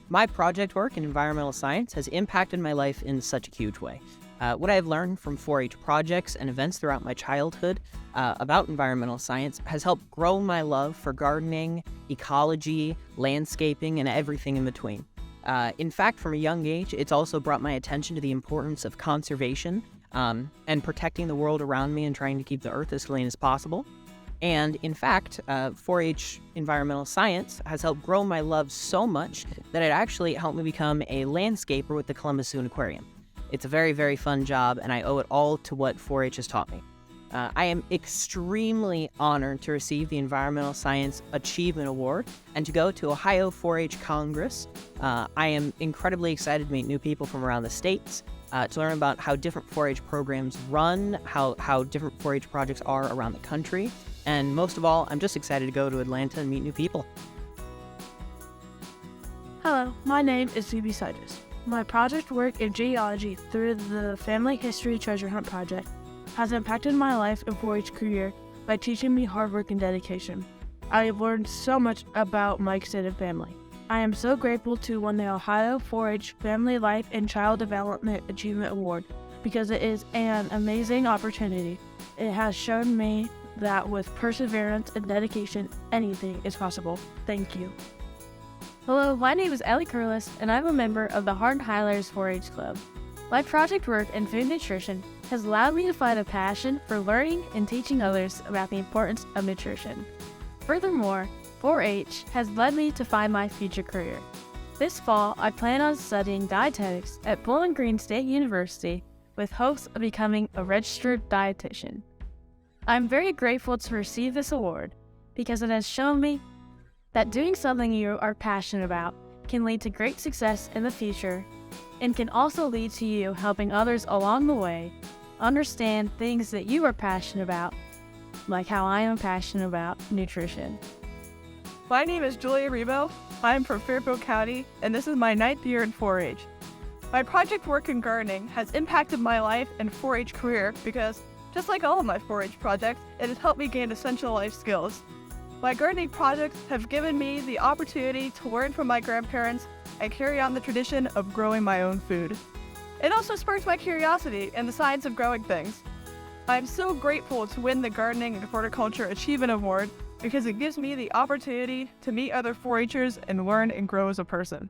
My project work in environmental science has impacted my life in such a huge way. What I have learned from 4-H projects and events throughout my childhood about environmental science has helped grow my love for gardening, ecology, landscaping, and everything in between. In fact, from a young age, it's also brought my attention to the importance of conservation and protecting the world around me and trying to keep the earth as clean as possible. And in fact, 4-H environmental science has helped grow my love so much that it actually helped me become a landscaper with the Columbus Zoo Aquarium. It's a very, very fun job, and I owe it all to what 4-H has taught me. I am extremely honored to receive the Environmental Science Achievement Award and to go to Ohio 4-H Congress. I am incredibly excited to meet new people from around the states, to learn about how different 4-H programs run, how different 4-H projects are around the country, and most of all, I'm just excited to go to Atlanta and meet new people. Hello, my name is Phoebe Sidus. My project work in geology through the Family History Treasure Hunt project has impacted my life and 4-H career by teaching me hard work and dedication. I have learned so much about my extended family. I am so grateful to win the Ohio 4-H Family Life and Child Development Achievement Award because it is an amazing opportunity. It has shown me that with perseverance and dedication, anything is possible. Thank you. Hello, my name is Ellie Curlis, and I'm a member of the Hard Highlanders 4-H Club. My project work in food nutrition has allowed me to find a passion for learning and teaching others about the importance of nutrition. Furthermore, 4-H has led me to find my future career. This fall, I plan on studying dietetics at Bowling Green State University with hopes of becoming a registered dietitian. I'm very grateful to receive this award because it has shown me that doing something you are passionate about can lead to great success in the future and can also lead to you helping others along the way understand things that you are passionate about, like how I am passionate about nutrition. My name is Julia Rebo. I am from Fairfield County, and this is my 9th year in 4-H. My project work in gardening has impacted my life and 4-H career because, just like all of my 4-H projects, it has helped me gain essential life skills. My gardening projects have given me the opportunity to learn from my grandparents and carry on the tradition of growing my own food. It also sparked my curiosity in the science of growing things. I am so grateful to win the Gardening and Horticulture Achievement Award because it gives me the opportunity to meet other 4-Hers and learn and grow as a person.